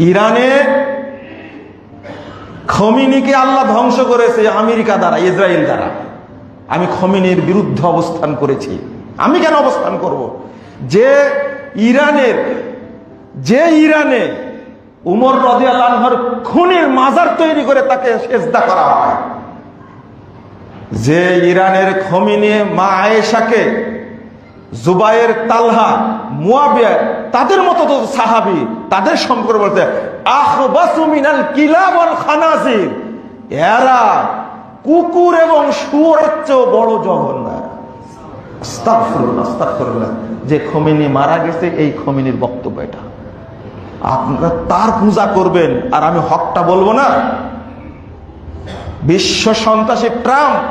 ইরানে খমিনিকে আল্লাহ ধ্বংস করেছে আমেরিকা দ্বারা, ইসরায়েল দ্বারা। আমি খমিনির বিরুদ্ধে অবস্থান করেছি। আমি কেন অবস্থান করব? যে ইরানে উমর রাদিয়াল্লাহু আনহুর খুনের মাজার তৈরি করে তাকে সেজদা করা হয়, যে ইরানের খমিনি মা আয়েশাকে, জুবায়ের, তালহা, মুয়াবিয়া তাদের মতো তো সাহাবী, তাদের সম্পর্কে বলতে আখবাসু মিনাল কিলাব ওয়াল খানাজির, এরা কুকুর এবং শুয়োরের চেয়েও বড় জঘন্য। আস্তাগফিরুল্লাহ, আস্তাগফিরুল্লাহ। যে খমিনি মারা গেছে, এই খমিনির বক্তব্য এটা। আপনারা তার পূজা করবেন আর আমি হকটা বলবো না? বিশ্ব সন্ত্রাসী ট্রাম্প,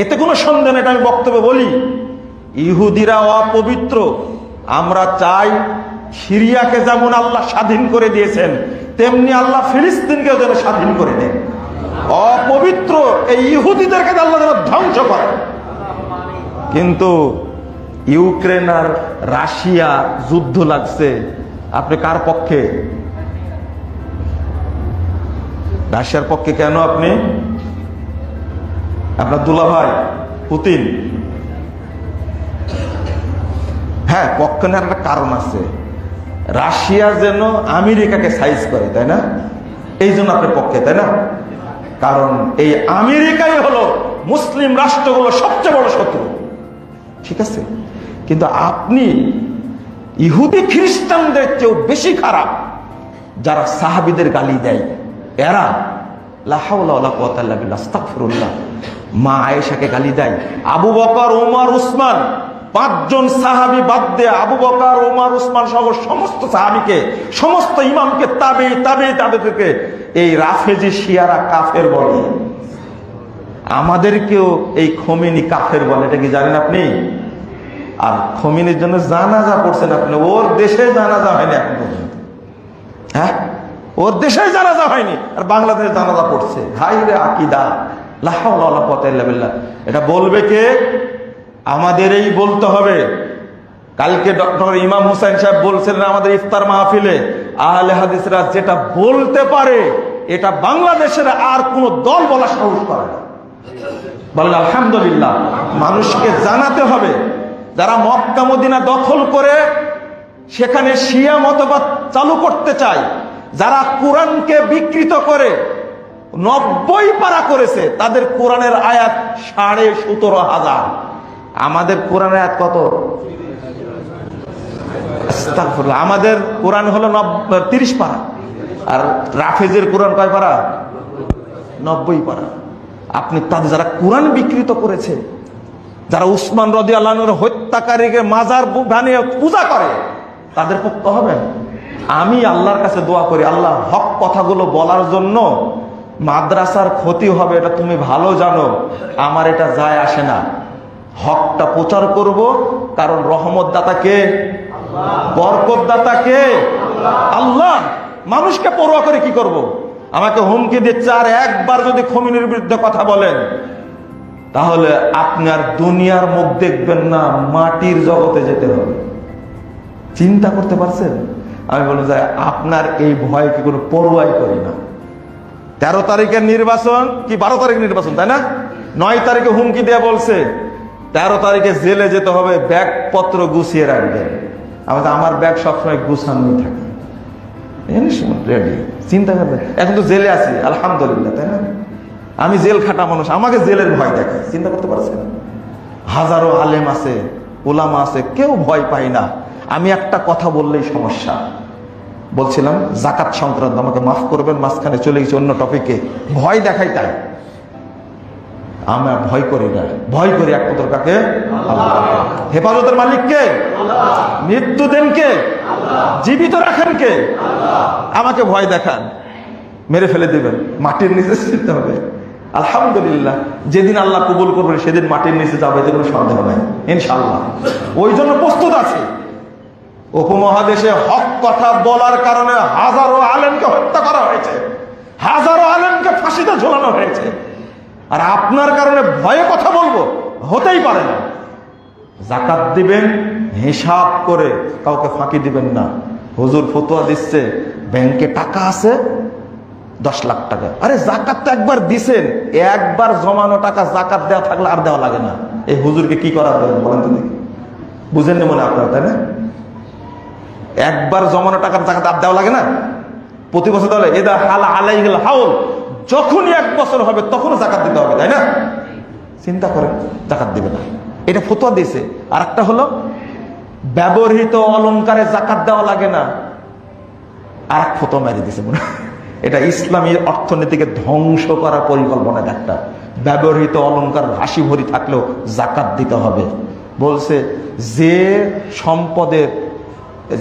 এতে কোনো সন্দেহ নেই, এটা আমি বক্তব্য বলি। ইহুদিরা অপবিত্র। আমরা চাই সিরিয়াকে যেমন আল্লাহ স্বাধীন করে দিয়েছেন, তেমনি আল্লাহ ফিলিস্তিনকে যেন স্বাধীন করে দেন। অপবিত্র এই ইহুদিদেরকে আল্লাহ যেন ধ্বংস করে। কিন্তু ইউক্রেন আর রাশিয়া যুদ্ধ লাগছে, আপনি কার পক্ষে? রাশিয়ার পক্ষে কেন আপনি? আপনার দুলাভাই পুতিন। হ্যাঁ, পক্ষ নেওয়ার একটা কারণ আছে। রাশিয়া যেন আমেরিকাকে সাইজ করে, তাই না? এই জন্য আপনি পক্ষে, তাই না? কারণ এই আমেরিকাই হলো মুসলিম রাষ্ট্রগুলো সবচেয়ে বড় শত্রু, ঠিক আছে? কিন্তু আপনি ইহুদি খ্রিস্টানদের চেয়েও বেশি খারাপ, যারা সাহাবীদের গালি দেয়। এরা লা হাওলা ওয়ালা কুওয়াতা ইল্লা বিল্লাহ, আস্তাগফিরুল্লাহ, মা আয়েশাকে গালি দেয়। আবু বকর, ওমর, উসমান, 5 জন সাহাবী বাদ দিয়ে আবু বকর, ওমর, উসমান সহ সমস্ত সাহাবীকে, সমস্ত ইমামকে তাবেঈকে এই রাফেজি শিয়ারা কাফের বলে। আমাদেরকেও এই খমিনি কাফের বলে, এটা কি জানেন আপনি? আর খমিনির জন্য জানাজা পড়ছেন আপনি। ওর দেশে জানাজা হয়নি এখন পর্যন্ত। হ্যাঁ, ওর দেশে জানাজা হয়নি, আর বাংলাদেশে জানাজা পড়ছে। হাই রে আকীদা, লা হাওলা ওয়ালা কুওয়াতা ইল্লা বিল্লাহ। এটা বলবে কে? আমাদেরই বলতে হবে। কালকে ডক্টর ইমাম হুসাইন সাহেব বলছিলেন আমাদের ইফতার মাহফিলে, আহলে হাদিসরা যেটা বলতে পারে এটা বাংলাদেশের আর কোনো দল বলা সাহস করে না। বলেন আলহামদুলিল্লাহ। মানুষকে জানাতে হবে, যারা মক্কা মদিনা দখল করে সেখানে শিয়া মতবাদ চালু করতে চায়, যারা কোরআনকে বিকৃত করে 90 পারা করেছে, তাদের কোরআনের আয়াত 17,500। আমাদের কোরআনের আয়াত কত? আস্তাগফিরুল্লাহ। আমাদের কোরআন হলো 30 পারা, আর রাফেজের কোরআন কয় পারা? 90 পারা। আপনি তাদের যারা কোরআন বিকৃত করেছে, যারা উসমান রাদিয়াল্লাহু আনহুর হত্যাকারীকে মাজার বানিয়ে পূজা করে, তাদের পক্ষ হবেন? আমি আল্লাহর কাছে দোয়া করি, আল্লাহ হক কথাগুলো বলার জন্য মাদ্রাসার ক্ষতি হবে এটা তুমি ভালো জানো, আমার এটা যায় আসে না। হকটা প্রচার করব, কারণ রহমত দাতা কে? বরকত দাতা কে? আল্লাহ। মানুষকে পরোয়া করে কি করব? আমাকে হুমকি দিচ্ছে, আর একবার যদি খমিনির বিরুদ্ধে কথা বলেন তাহলে আপনি আর দুনিয়ার মুখ দেখবেন না, মাটির জগতে যেতে হবে। চিন্তা করতে পারছেন? আমি বলবো যে আপনার এই ভয়কে কোনো পরোয়াই করি না। 13 তারিখের নির্বাচন কি 12 তারিখের নির্বাচন, তাই না? 9 তারিখে হুমকি দিয়ে বলছে 13 তারিখে জেলে যেতে হবে, ব্যাগ পত্র গুছিয়ে রাখবেন। আমার ব্যাগ সবসময় গুছানোই থাকে, রেডি। চিন্তা করবেন, এখন তো জেলে আছি আলহামদুলিল্লাহ, তাই না? আমি জেল খাটা মানুষ, আমাকে জেলের ভয় দেখায়। চিন্তা করতে পারছেন? হাজারো আলেম আছে, ওলামা আছে, কেউ ভয় পায় না। আমি একটা কথা বললেই সমস্যা। বলছিলাম যাকাত সংক্রান্ত, আমাকে মাফ করবেন, মাঝখানে চলে গেছি অন্য টপিকে। ভয় দেখাই তাই, আমরা ভয় করি না। ভয় করি একমাত্র কাকে? আল্লাহ। হেফাজতের মালিক কে? মৃত্যু দেন কে? জীবিত রাখেন কে? আমাকে ভয় দেখান, মেরে ফেলে দেবেন, মাটির নিচে যেতে হবে। আলহামদুলিল্লাহ, যেদিন আল্লাহ কবুল করবেন সেদিন মাটির নিচে যাবে, এতে কোনো সন্দেহ নাই ইনশাআল্লাহ। ওই জন্য প্রস্তুত আছি। উপমহাদেশে হক কথা বলার কারণে হাজারো আলেমকে হত্যা করা হয়েছে, হাজারো আলেমকে ফাঁসিতে ঝোলানো হয়েছে, আর আপনার কারণে ভয়ে কথা বলবো? হতেই পারে না। যাকাত দিবেন হিসাব করে, কাউকে ফাঁকি দিবেন না। হুজুর ফতোয়া দিচ্ছে ব্যাংকে টাকা আছে 10 লাখ টাকা, আরে জাকাত তো একবার দিছেন, একবার জমানো টাকা জাকাত দেওয়া থাকলে আর দেওয়া লাগে না। এই হুজুরকে কি করা দেবেন বলেন তো দেখি, বুঝেন না মনে আপনার, তাই না? একবার জমানো টাকার জাকাত আর দেওয়া লাগে না, প্রতি বছর তাহলে এদা হালা আলাইহিল হাউল, যখনই 1 বছর হবে তখনও জাকাত দিতে হবে, তাই না? চিন্তা করেন, জাকাত দিবে না, এটা ফতোয়া দিয়েছে। আর একটা হলো ব্যবহৃত অলংকারে জাকাত দেওয়া লাগে না, আর এক ফতোয়া মেরে দিয়েছে মনে। এটা ইসলামী অর্থনীতিকে ধ্বংস করার পরিকল্পনার একটা। ব্যবহৃত অলংকার রাশি ভরি থাকলেও জাকাত দিতে হবে। বলছে যে সম্পদের,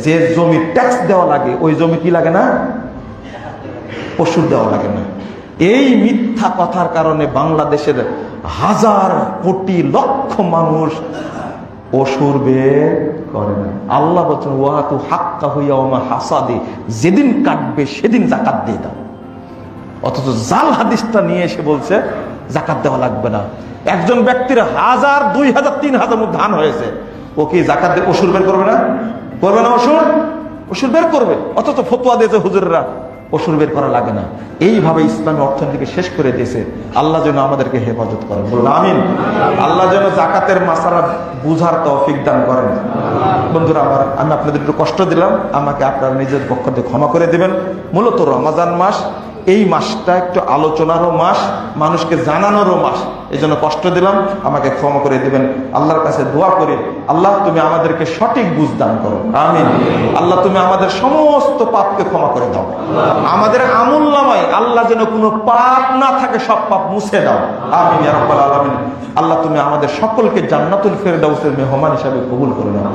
যে জমি ট্যাক্স দেওয়া লাগে, ওই জমি কি লাগে না, পশুর দেওয়া লাগে না। এই মিথ্যা কথার কারণে বাংলাদেশের হাজার কোটি লক্ষ মানুষ অসুর বের করে না। আল্লাহ বলছেন ওয়াতু হাক্কা হইয়া ওমা হাসাদি, যেদিন কাটবে সেদিন জাকাত দিয়ে দাও। অথচ জাল হাদিসটা নিয়ে এসে বলছে জাকাত দেওয়া লাগবে না। একজন ব্যক্তির 1000, 2000, 3000 মুঠ ধান হয়েছে, ও কি জাকাত দিয়ে অসুর বের করবে না? করবে না? অসুর বের করবে। অথচ ফতোয়া দিয়েছে হুজুররা অসুর বের করা লাগে না। এইভাবে ইসলামী অর্থনীতিকে শেষ করে দিয়েছে। আল্লাহ যেন আমাদেরকে হেফাজত করেন, বলুন আমিন। আল্লাহ যেন জাকাতের মাসালা বুঝার তৌফিক দান করেন। বন্ধুরা আমার, আমি আপনাদের একটু কষ্ট দিলাম, আমাকে আপনারা নিজের পক্ষ থেকে ক্ষমা করে দিবেন। মূলত রমাজান মাস, এই মাসটা একটু আলোচনারও মাস, মানুষকে জানানোরও মাস, এই জন্য কষ্ট দিলাম, আমাকে ক্ষমা করে দিবেন। আল্লাহর কাছে দোয়া করি, আল্লাহ তুমি আমাদেরকে সঠিক বুঝ দান করো, আমিন। আল্লাহ তুমি আমাদের সমস্ত পাপকে ক্ষমা করে দাও। আমাদের আমুলনামায় আল্লাহ যেন কোনো পাপ না থাকে, সব পাপ মুছে দাও, আমিন ইয়া রাব্বাল আলামিন। আল্লাহ তুমি আমাদের সকলকে জান্নাতুল ফেরদাউসের মেহমান হিসাবে কবুল করে নাও,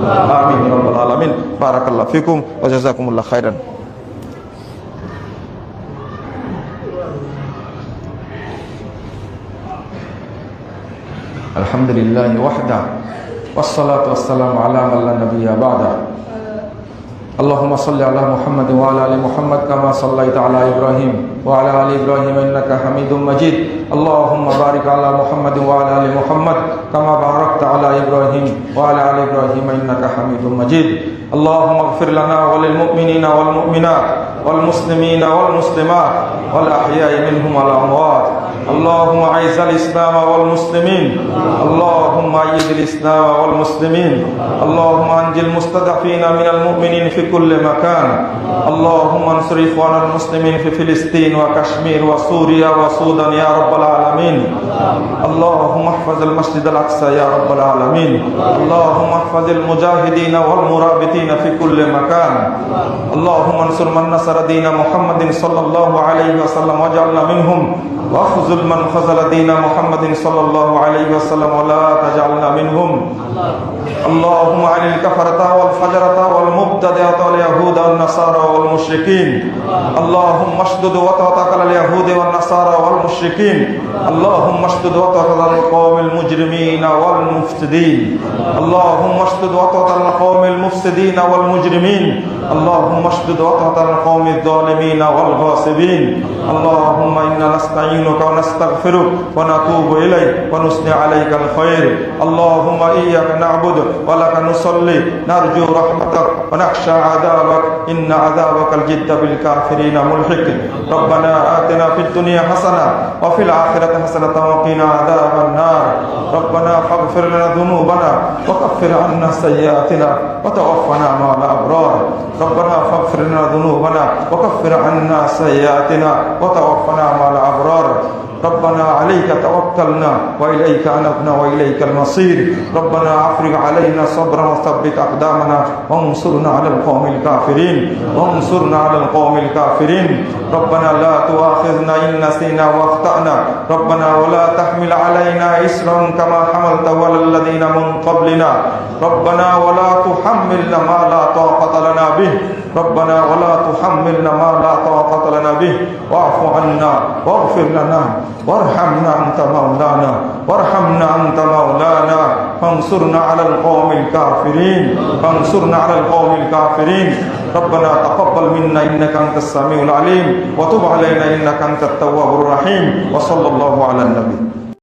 আমিন ইয়া রাব্বাল আলামিন। বারাকাল্লাহু ফিকুম ওয়া জাযাকুমুল্লাহ খাইরান। আলহামদুলিল্লাহি ওয়াহদা ওয়াসসালাতু ওয়াসসালামু আলা মান লা নাবিয়্যা বা'দা। اللهم صل على محمد وعلى ال محمد كما صليت على ابراهيم وعلى ال ابراهيم انك حميد مجيد. اللهم بارك على محمد وعلى ال محمد كما باركت على ابراهيم وعلى ال ابراهيم انك حميد مجيد. اللهم اغفر لنا وللمؤمنين والمؤمنات والمسلمين والمسلمات والاحياء منهم والاموات. اللهم اعز الاسلام والمسلمين، اللهم ايد الاسلام والمسلمين، اللهم انجِ المستضعفين من المؤمنين في كل مكان. اللهم انصر اخوان المسلمين في فلسطين وكشمير وسوريا والسودان يا رب العالمين. اللهم احفظ المسجد الاقصى يا رب العالمين. اللهم احفظ المجاهدين والمرابطين في كل مكان. اللهم انصر من نصر دين محمد صلى الله عليه وسلم واجعلنا منهم، واخذل من خذل دين محمد صلى الله عليه وسلم ولا تجعلنا منهم. اللهم عن الكفرة والفجرة والمبتدعة واليهود والنصارى والمشركين. اللهم اشدد وطأتك على اليهود والنصارى والمشركين. اللهم اشدد وطأتك على القوم المجرمين والمفسدين. اللهم اشدد وطأتك على القوم المفسدين والمجرمين. اللهم اشدد وطأتك على القوم الظالمين والغاصبين. اللهم إنا نستعينك ونستغفرك ونتوب إليك ونثني عليك الخير. اللهم إياك نعبد ولك نصلي، نرجو رحمتك ونخشى عذابك، إن عذابك الجد بالكافرين ملحق. ربنا آتنا في الدنيا حسنة وفي الآخرة حسنة وقنا عذاب النار. ربنا فاغفر لنا ذنوبنا وكفر عنا سيئاتنا وتوفنا مع الأبرار. ربنا فاغفر لنا ذنوبنا وكفر عنا سيئاتنا وتوفنا مع الأبرار. ربنا عليك توكلنا وإليك أنبنا وإليك المصير. ربنا أفرغ علينا صبرا وثبت أقدامنا وانصرنا على القوم الكافرين، وانصرنا على القوم الكافرين. ربنا لا تؤاخذنا إن نسينا وأخطأنا. ربنا ولا تحمل علينا إصرا كما حملته على الذين من قبلنا. ربنا ولا تحملنا ما لا طاقة لنا به. ربنا ولا تحملنا ما لا طاقة لنا به. واعف عنا واغفر لنا وارحمنا أنت مولانا، وارحمنا أنت مولانا. فانصرنا على القوم الكافرين، فانصرنا على القوم الكافرين. ربنا تقبل منا إنك أنت السميع العليم، وتب علينا إنك أنت التواب الرحيم. وصلى الله على النبي.